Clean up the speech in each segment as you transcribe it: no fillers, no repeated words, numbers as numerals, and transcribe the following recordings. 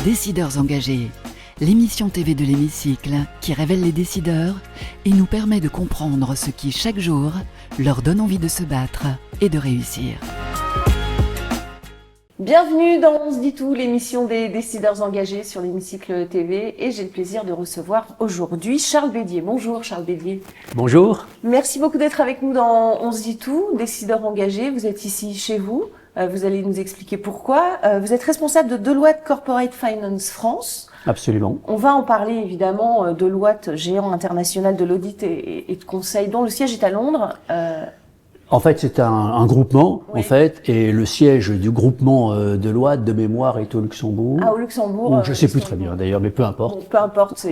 Décideurs engagés, l'émission TV de l'Hémicycle qui révèle les décideurs et nous permet de comprendre ce qui, chaque jour, leur donne envie de se battre et de réussir. Bienvenue dans On se dit tout, l'émission des décideurs engagés sur l'Hémicycle TV, et j'ai le plaisir de recevoir aujourd'hui Charles Bédier. Bonjour Charles Bédier. Bonjour. Merci beaucoup d'être avec nous dans On se dit tout, décideurs engagés. Vous êtes ici chez vous, vous allez nous expliquer pourquoi. Vous êtes responsable de Deloitte Corporate Finance France. Absolument. On va en parler évidemment. Deloitte, géant international de l'audit et de conseil, dont le siège est à Londres. En fait, c'est un groupement, Oui. en fait, et le siège du groupement Deloitte de mémoire est au Luxembourg. Ah, au Luxembourg. Ou je sais plus très bien d'ailleurs, mais peu importe. Bon, peu importe,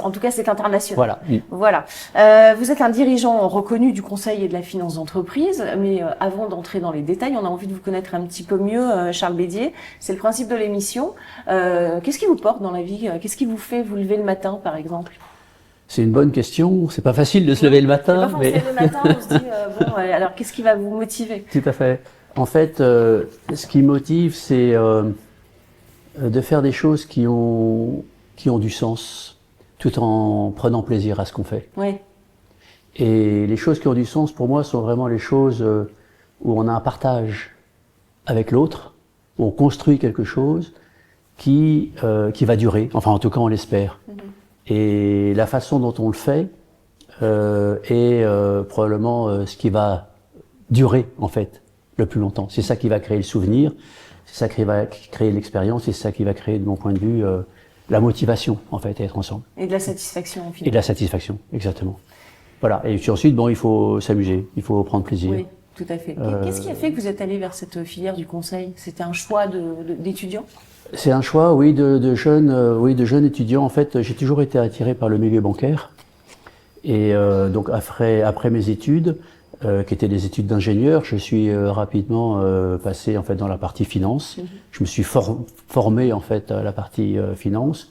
en tout cas c'est international. Voilà. Voilà. Vous êtes un dirigeant reconnu du conseil et de la finance d'entreprise, mais avant d'entrer dans les détails, on a envie de vous connaître un petit peu mieux, Charles Bédier. C'est le principe de l'émission. Qu'est-ce qui vous porte dans la vie? Qu'est-ce qui vous fait vous lever le matin, par exemple? C'est une bonne question. C'est pas facile de se lever le matin. C'est pas facile le matin, on se dit, alors qu'est-ce qui va vous motiver? Tout à fait. En fait, ce qui motive, c'est de faire des choses qui ont du sens, tout en prenant plaisir à ce qu'on fait. Oui. Et les choses qui ont du sens, pour moi, sont vraiment les choses où on a un partage avec l'autre, où on construit quelque chose qui va durer. Enfin, en tout cas, on l'espère. Mhm. Et la façon dont on le fait est probablement ce qui va durer, en fait, le plus longtemps. C'est ça qui va créer le souvenir, c'est ça qui va créer l'expérience, c'est ça qui va créer, de mon point de vue, la motivation, en fait, à être ensemble. Et de la satisfaction, en fait. Et de la satisfaction, exactement. Voilà. Et puis ensuite, bon, il faut s'amuser, il faut prendre plaisir. Oui, tout à fait. Qu'est-ce qui a fait que vous êtes allé vers cette filière du conseil? C'était un choix d'étudiant? C'est un choix, oui, de jeunes étudiants. En fait, j'ai toujours été attiré par le milieu bancaire. Et donc après mes études, qui étaient des études d'ingénieur, je suis rapidement passé en fait dans la partie finance. Je me suis formé en fait à la partie finance.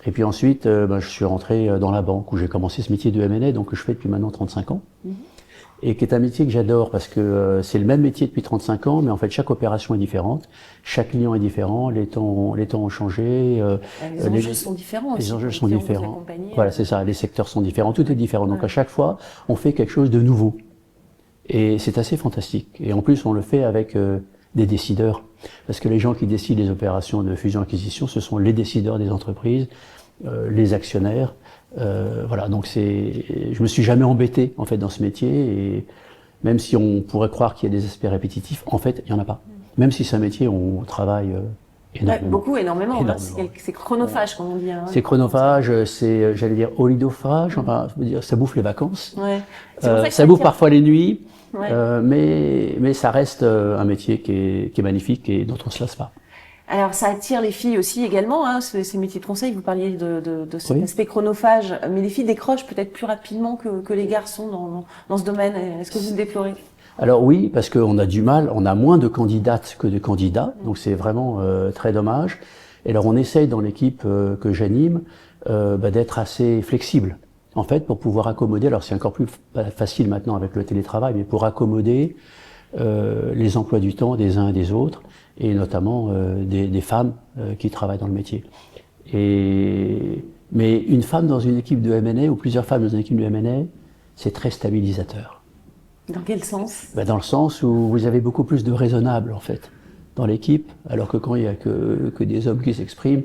Et puis ensuite, je suis rentré dans la banque où j'ai commencé ce métier de M&A, donc que je fais depuis maintenant 35 ans. Et qui est un métier que j'adore parce que c'est le même métier depuis 35 ans, mais en fait chaque opération est différente, chaque client est différent, les temps ont changé. Les enjeux sont différents aussi. Les enjeux sont différents. Voilà, voilà, c'est ça, les secteurs sont différents, tout est différent. Donc à chaque fois, on fait quelque chose de nouveau. Et c'est assez fantastique. Et en plus, on le fait avec des décideurs. Parce que les gens qui décident les opérations de fusion-acquisition, ce sont les décideurs des entreprises, les actionnaires. Voilà, donc je me suis jamais embêté en fait dans ce métier, et même si on pourrait croire qu'il y a des aspects répétitifs, en fait, il y en a pas. Même si c'est un métier où on travaille énormément. Ouais, énormément. C'est chronophage, comme on dit. Hein, c'est chronophage, c'est, j'allais dire, olidophage. Enfin, je veux dire, ça bouffe les vacances. Ouais. Ça bouffe parfois les nuits. Ouais. Mais ça reste un métier qui est magnifique et dont on se lasse pas. Alors, ça attire les filles aussi également, hein, ces métiers de conseil. Vous parliez de cet Oui. aspect chronophage, mais les filles décrochent peut-être plus rapidement que les garçons dans ce domaine. Est-ce que vous le déplorez? Alors oui, parce qu'on a du mal, on a moins de candidates que de candidats, donc c'est vraiment très dommage. Et alors on essaye dans l'équipe que j'anime d'être assez flexible, en fait, pour pouvoir accommoder. Alors c'est encore plus facile maintenant avec le télétravail, mais pour accommoder les emplois du temps des uns et des autres, et notamment des femmes qui travaillent dans le métier. Mais une femme dans une équipe de M&A, ou plusieurs femmes dans une équipe de M&A, c'est très stabilisateur. Dans quel sens? Dans le sens où vous avez beaucoup plus de raisonnable en fait dans l'équipe, alors que quand il y a que des hommes qui s'expriment,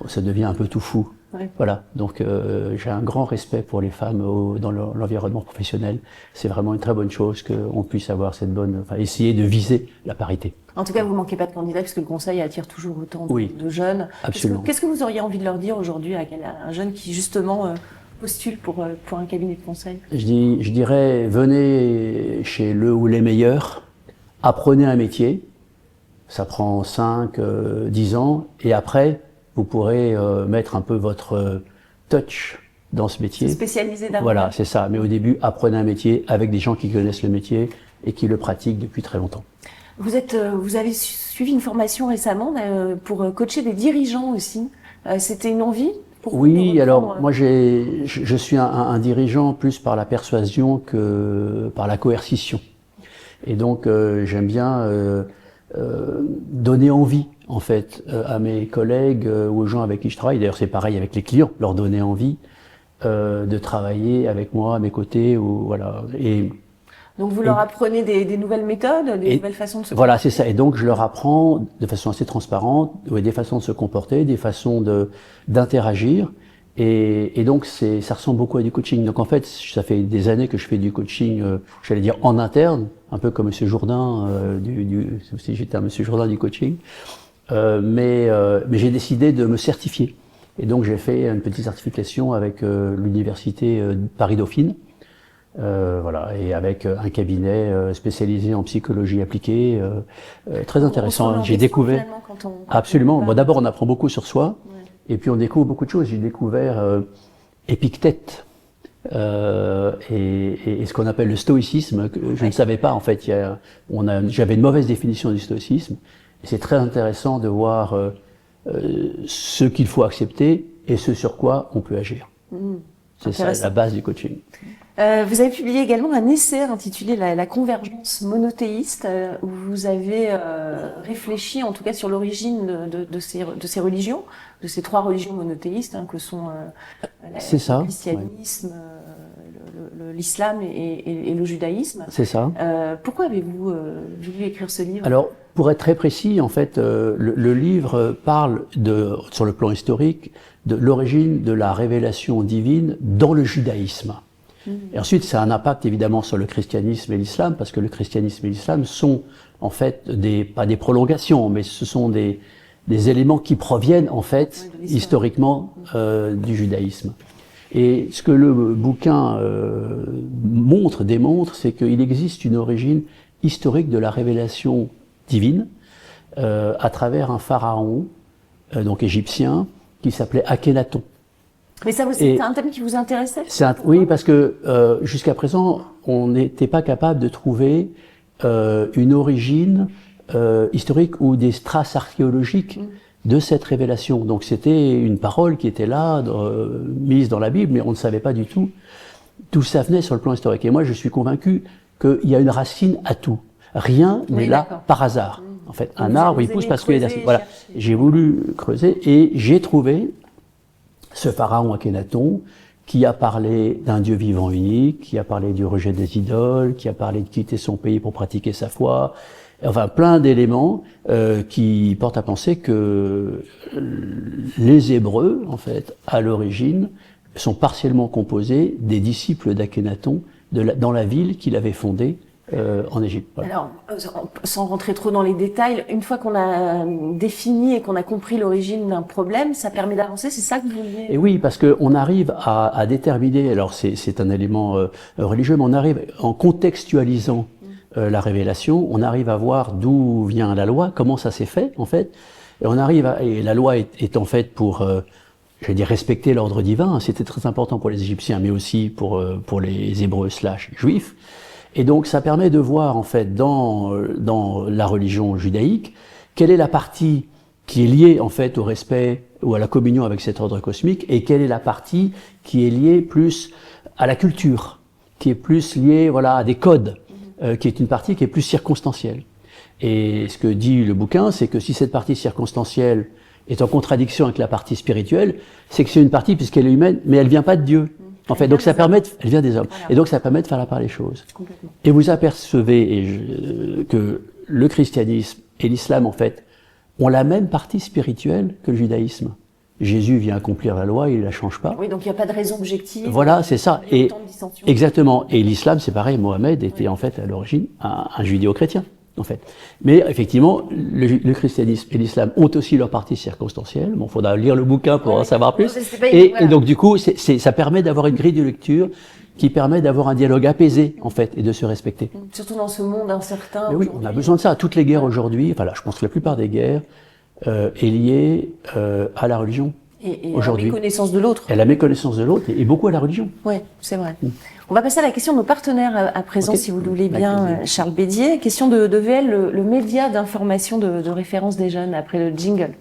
ça devient un peu tout fou. Ouais. Voilà, donc j'ai un grand respect pour les femmes dans l'environnement professionnel. C'est vraiment une très bonne chose qu'on puisse avoir essayer de viser la parité. En tout cas, vous manquez pas de candidats puisque le conseil attire toujours autant de jeunes. Absolument. Qu'est-ce que vous auriez envie de leur dire aujourd'hui à un jeune qui justement postule pour un cabinet de conseil? Je dirais, venez chez le ou les meilleurs, apprenez un métier, ça prend 5, 10 ans, et après, vous pourrez mettre un peu votre touch dans ce métier. Spécialisé d'abord. Voilà, c'est ça. Mais au début, apprenez un métier avec des gens qui connaissent le métier et qui le pratiquent depuis très longtemps. Vous avez suivi une formation récemment pour coacher des dirigeants aussi. C'était une envie pour vous Oui, de alors moi je suis un dirigeant plus par la persuasion que par la coercition. Et donc j'aime bien donner envie, en fait, à mes collègues ou aux gens avec qui je travaille. D'ailleurs, c'est pareil avec les clients, leur donner envie de travailler avec moi, à mes côtés, ou voilà. Donc vous leur apprenez des nouvelles méthodes, des nouvelles façons de se comporter. Voilà, c'est ça. Et donc je leur apprends de façon assez transparente, des façons de se comporter, des façons d'interagir. Et donc ça ressemble beaucoup à du coaching. Donc en fait, ça fait des années que je fais du coaching, j'allais dire en interne, un peu comme Monsieur Jourdain, si j'étais un Monsieur Jourdain du coaching. Mais j'ai décidé de me certifier. Et donc j'ai fait une petite certification avec l'université Paris-Dauphine. Voilà, et avec un cabinet spécialisé en psychologie appliquée, très intéressant. J'ai découvert absolument. Bon, d'abord, on apprend beaucoup sur soi, et puis on découvre beaucoup de choses. J'ai découvert Épictète et ce qu'on appelle le stoïcisme. Que je ne savais pas en fait. J'avais une mauvaise définition du stoïcisme, et c'est très intéressant de voir ce qu'il faut accepter et ce sur quoi on peut agir. C'est ça la base du coaching. Vous avez publié également un essai intitulé la convergence monothéiste, où vous avez réfléchi en tout cas sur l'origine de ces religions, de ces trois religions monothéistes que sont le christianisme, l'islam et le judaïsme. C'est ça. Pourquoi avez-vous voulu écrire ce livre? Alors, pour être très précis, en fait, le livre parle sur le plan historique de l'origine de la révélation divine dans le judaïsme. Et ensuite, ça a un impact évidemment sur le christianisme et l'islam, parce que le christianisme et l'islam sont en fait pas des prolongations, mais ce sont des éléments qui proviennent en fait historiquement du judaïsme. Et ce que le bouquin démontre, c'est qu'il existe une origine historique de la révélation divine à travers un pharaon, donc égyptien, qui s'appelait Akhenaton. Mais ça, c'était un thème qui vous intéressait? Oui, parce que jusqu'à présent, on n'était pas capable de trouver une origine historique ou des traces archéologiques de cette révélation. Donc c'était une parole qui était là, mise dans la Bible, mais on ne savait pas du tout d'où ça venait sur le plan historique. Et moi, je suis convaincu qu'il y a une racine à tout. Rien n'est là par hasard. En fait, un arbre, il pousse parce qu'il y a des racines. Voilà. J'ai voulu creuser et j'ai trouvé ce pharaon Akhenaton, qui a parlé d'un Dieu vivant unique, qui a parlé du rejet des idoles, qui a parlé de quitter son pays pour pratiquer sa foi, enfin plein d'éléments qui portent à penser que les Hébreux, en fait, à l'origine, sont partiellement composés des disciples d'Akhenaton dans la ville qu'il avait fondée en Égypte. Voilà. Alors, sans rentrer trop dans les détails, une fois qu'on a défini et qu'on a compris l'origine d'un problème, ça permet d'avancer, c'est ça que vous vouliez? Et oui, parce qu'on arrive à déterminer, alors c'est un élément religieux, mais on arrive, en contextualisant la révélation, on arrive à voir d'où vient la loi, comment ça s'est fait, en fait, et on arrive et la loi est en fait pour, je vais dire, respecter l'ordre divin, c'était très important pour les Égyptiens, mais aussi pour les Hébreux / Juifs. Et donc, ça permet de voir, en fait, dans la religion judaïque, quelle est la partie qui est liée, en fait, au respect ou à la communion avec cet ordre cosmique, et quelle est la partie qui est liée plus à la culture, qui est plus liée, voilà, à des codes, qui est une partie qui est plus circonstancielle. Et ce que dit le bouquin, c'est que si cette partie circonstancielle est en contradiction avec la partie spirituelle, c'est que c'est une partie, puisqu'elle est humaine, mais elle vient pas de Dieu. En fait, donc ça permet, elle vient des hommes, voilà. Et donc ça permet de faire la part des choses. Et vous apercevez que le christianisme et l'islam, en fait, ont la même partie spirituelle que le judaïsme. Jésus vient accomplir la loi, il ne la change pas. Oui, donc il n'y a pas de raison objective. Voilà, c'est ça. Et exactement. Et l'islam, c'est pareil. Mohamed était en fait à l'origine un judéo-chrétien, en fait. Mais effectivement, le christianisme et l'islam ont aussi leur partie circonstancielle. Bon, faudra lire le bouquin pour en savoir plus. Et donc du coup, ça permet d'avoir une grille de lecture qui permet d'avoir un dialogue apaisé, en fait, et de se respecter. Surtout dans ce monde incertain. Mais oui, on a besoin de ça. Toutes les guerres aujourd'hui, enfin là, je pense que la plupart des guerres est liée à la religion. Et à la méconnaissance de l'autre. Et à la méconnaissance de l'autre, et beaucoup à la religion. Oui, c'est vrai. On va passer à la question de nos partenaires à présent, si vous le voulez bien, Charles Bédier. Question de VL, le média d'information de référence des jeunes, après le jingle.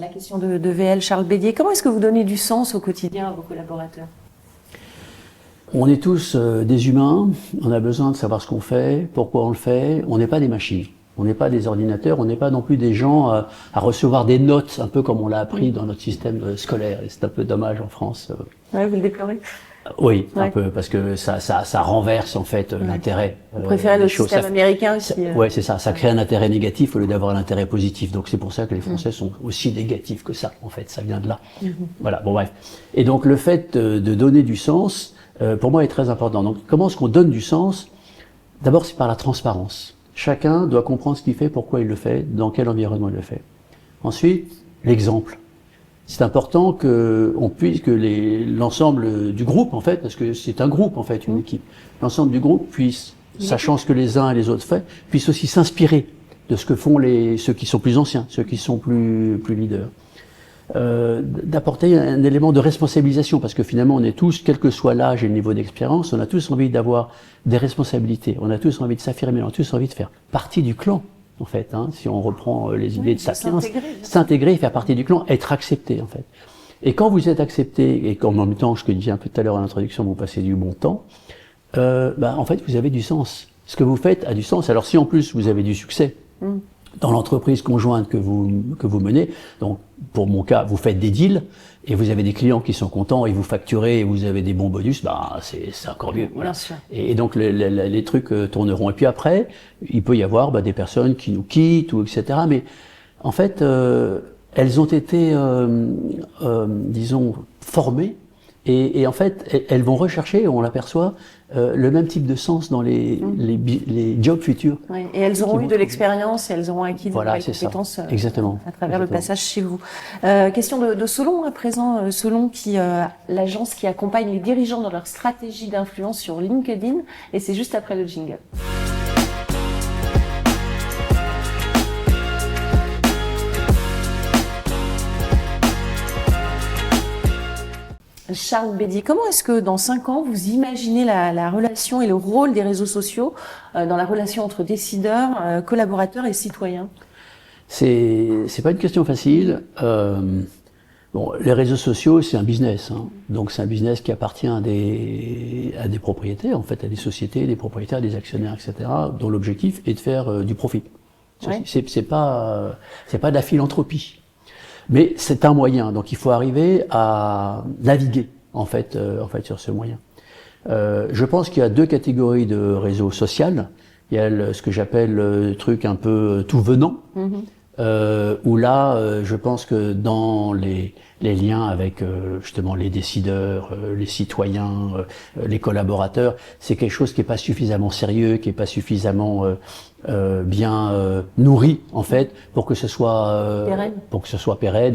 la question de VL Charles Bédier. Comment est-ce que vous donnez du sens au quotidien à vos collaborateurs? On est tous des humains, on a besoin de savoir ce qu'on fait, pourquoi on le fait, on n'est pas des machines. On n'est pas des ordinateurs, on n'est pas non plus des gens à recevoir des notes, un peu comme on l'a appris dans notre système scolaire. Et c'est un peu dommage en France. Ouais, vous le déplorez? Oui, un peu, parce que ça renverse en fait l'intérêt. Vous préférez le système américain aussi? Oui, c'est ça. Ça crée un intérêt négatif au lieu d'avoir un intérêt positif. Donc c'est pour ça que les Français sont aussi négatifs que ça, en fait. Ça vient de là. Voilà, bon bref. Et donc le fait de donner du sens, pour moi, est très important. Donc comment est-ce qu'on donne du sens? D'abord, c'est par la transparence. Chacun doit comprendre ce qu'il fait, pourquoi il le fait, dans quel environnement il le fait. Ensuite, l'exemple. C'est important que l'ensemble du groupe, en fait, parce que c'est un groupe, en fait, une équipe, l'ensemble du groupe puisse, sachant ce que les uns et les autres font, puisse aussi s'inspirer de ce que font ceux qui sont plus anciens, ceux qui sont plus leaders. D'apporter un élément de responsabilisation, parce que finalement on est tous, quel que soit l'âge et le niveau d'expérience, on a tous envie d'avoir des responsabilités, on a tous envie de s'affirmer, on a tous envie de faire partie du clan, en fait, hein, si on reprend les idées de Sapiens, s'intégrer, faire partie du clan, être accepté, en fait. Et quand vous êtes accepté, et qu'en même temps, ce que je disais un peu tout à l'heure en introduction, vous passez du bon temps, en fait, vous avez du sens. Ce que vous faites a du sens. Alors si en plus vous avez du succès, dans l'entreprise conjointe que vous menez, donc pour mon cas, vous faites des deals et vous avez des clients qui sont contents et vous facturez et vous avez des bons bonus, c'est encore mieux. Voilà. Et donc les trucs tourneront. Et puis après, il peut y avoir des personnes qui nous quittent ou etc. Mais en fait, elles ont été, disons, formées. Et en fait, elles vont rechercher, on l'aperçoit, le même type de sens dans les jobs futurs. Oui, et elles auront eu de l'expérience, et elles auront acquis de nouvelles compétences exactement. À travers le passage chez vous. Question de Solon à présent. Solon, l'agence qui accompagne les dirigeants dans leur stratégie d'influence sur LinkedIn, et c'est juste après le jingle. Charles Bédier, comment est-ce que dans 5 ans, vous imaginez la relation et le rôle des réseaux sociaux dans la relation entre décideurs, collaborateurs et citoyens? C'est pas une question facile. Les réseaux sociaux, c'est un business. Hein. Donc c'est un business qui appartient à des propriétaires, en fait, à des sociétés, des propriétaires, des actionnaires, etc., dont l'objectif est de faire du profit. Ouais. C'est pas de la philanthropie. Mais c'est un moyen, donc il faut arriver à naviguer en fait sur ce moyen. Je pense qu'il y a 2 catégories de réseaux sociaux. Il y a ce que j'appelle le truc un peu tout venant, où là, je pense que dans les liens avec justement les décideurs, les citoyens, les collaborateurs, c'est quelque chose qui est pas suffisamment sérieux, qui est pas suffisamment bien nourri en fait pour que ce soit pérenne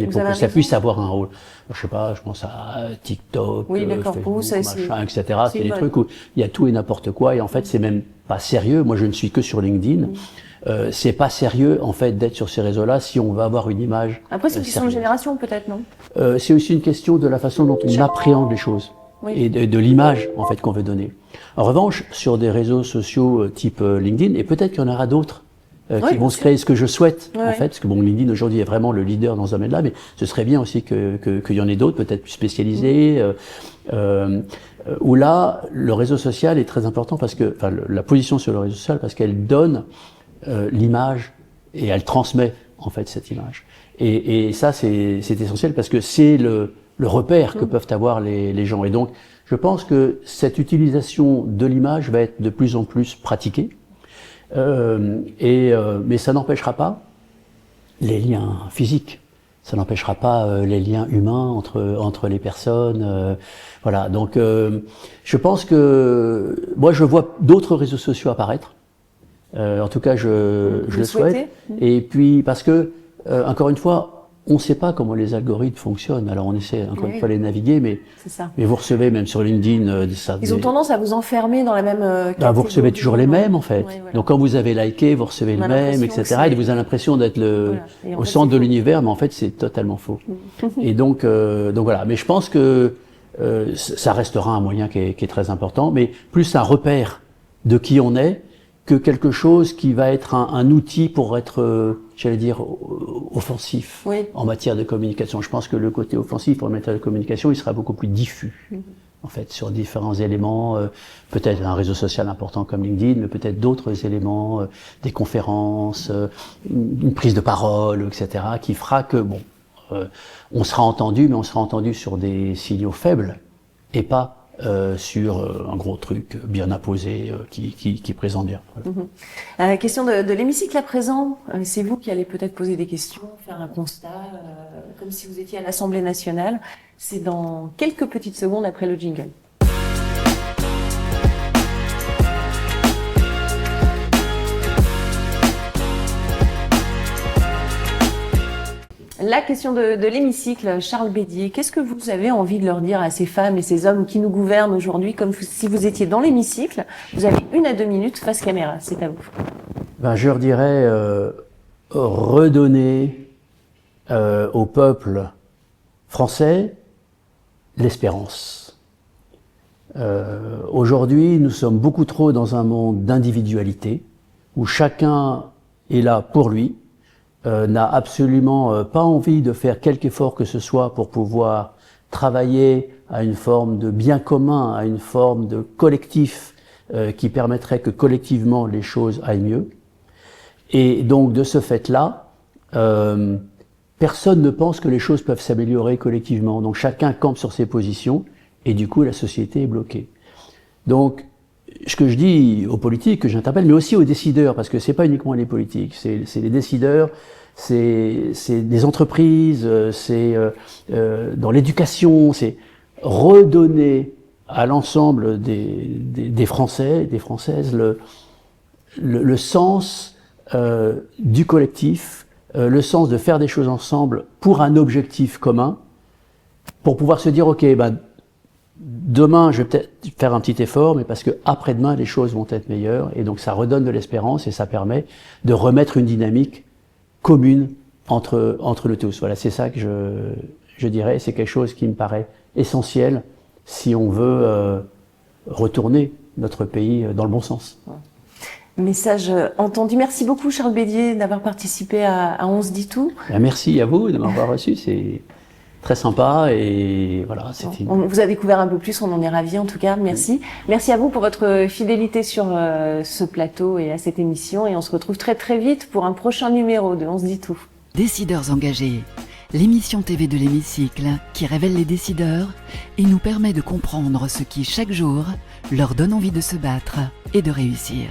et pour que ça puisse avoir un rôle. Je sais pas, je pense à TikTok, Facebook, machin, etc. C'est des trucs où il y a tout et n'importe quoi et en fait c'est même pas sérieux. Moi je ne suis que sur LinkedIn. C'est pas sérieux en fait d'être sur ces réseaux-là si on veut avoir une image. Après c'est une question de génération peut-être, non? C'est aussi une question de la façon dont on appréhende les choses et de l'image en fait qu'on veut donner. En revanche, sur des réseaux sociaux type LinkedIn, et peut-être qu'il y en aura d'autres qui vont se créer, ce que je souhaite en fait, parce que bon, LinkedIn aujourd'hui est vraiment le leader dans ce domaine-là, mais ce serait bien aussi qu'il y en ait d'autres, peut-être plus spécialisés, où là le réseau social est très important parce que, enfin, la position sur le réseau social parce qu'elle donne l'image et elle transmet en fait cette image. Et ça c'est essentiel parce que c'est le repère que peuvent avoir les gens. Et donc je pense que cette utilisation de l'image va être de plus en plus pratiquée. Mais ça n'empêchera pas les liens physiques. Ça n'empêchera pas les liens humains entre les personnes. Voilà. Donc je pense que moi je vois d'autres réseaux sociaux apparaître. En tout cas, je le souhaite. Et puis, parce que, encore une fois, on ne sait pas comment les algorithmes fonctionnent. Alors, on essaie, encore une fois, de les naviguer, mais vous recevez, même sur LinkedIn, ils ont tendance à vous enfermer dans la même catégorie. Vous recevez toujours les mêmes, en fait. Ouais, voilà. Donc, quand vous avez liké, vous recevez le même, etc. Et vous avez l'impression d'être au centre de l'univers, mais en fait, c'est totalement faux. Et donc voilà. Mais je pense que ça restera un moyen qui est très important, mais plus un repère de qui on est, que quelque chose qui va être un outil pour être, j'allais dire, offensif en matière de communication. Je pense que le côté offensif en matière de communication, il sera beaucoup plus diffus, en fait, sur différents éléments, peut-être un réseau social important comme LinkedIn, mais peut-être d'autres éléments, des conférences, une prise de parole, etc., qui fera que, bon, on sera entendu, mais on sera entendu sur des signaux faibles et pas sur un gros truc bien imposé qui présente bien. Voilà. Question de l'hémicycle à présent. C'est vous qui allez peut-être poser des questions, faire un constat, comme si vous étiez à l'Assemblée nationale. C'est dans quelques petites secondes après le jingle. La question de l'hémicycle, Charles Bédier, qu'est-ce que vous avez envie de leur dire à ces femmes et ces hommes qui nous gouvernent aujourd'hui, comme si vous étiez dans l'hémicycle? Vous avez 1 à 2 minutes face caméra, c'est à vous. Ben, je leur dirais redonner au peuple français l'espérance. Aujourd'hui, nous sommes beaucoup trop dans un monde d'individualité, où chacun est là pour lui, n'a absolument pas envie de faire quelque effort que ce soit pour pouvoir travailler à une forme de bien commun, à une forme de collectif qui permettrait que collectivement les choses aillent mieux. Et donc de ce fait-là, personne ne pense que les choses peuvent s'améliorer collectivement. Donc chacun campe sur ses positions et du coup la société est bloquée. Donc ce que je dis aux politiques, que j'interpelle, mais aussi aux décideurs, parce que c'est pas uniquement les politiques, c'est les décideurs, c'est des entreprises, c'est dans l'éducation, c'est redonner à l'ensemble des Français, des Françaises, le sens du collectif, le sens de faire des choses ensemble pour un objectif commun, pour pouvoir se dire, ok, ben, demain, je vais peut-être faire un petit effort, mais parce que après-demain, les choses vont être meilleures. Et donc, ça redonne de l'espérance et ça permet de remettre une dynamique commune entre nous tous. Voilà, c'est ça que je dirais. C'est quelque chose qui me paraît essentiel si on veut retourner notre pays dans le bon sens. Message entendu. Merci beaucoup, Charles Bédier, d'avoir participé à On se dit tout. Merci à vous de m'avoir reçu. C'est très sympa et voilà, c'était... On vous a découvert un peu plus, on en est ravis en tout cas, merci. Oui. Merci à vous pour votre fidélité sur ce plateau et à cette émission et on se retrouve très très vite pour un prochain numéro de On se dit tout. Décideurs engagés, l'émission TV de l'hémicycle qui révèle les décideurs et nous permet de comprendre ce qui chaque jour leur donne envie de se battre et de réussir.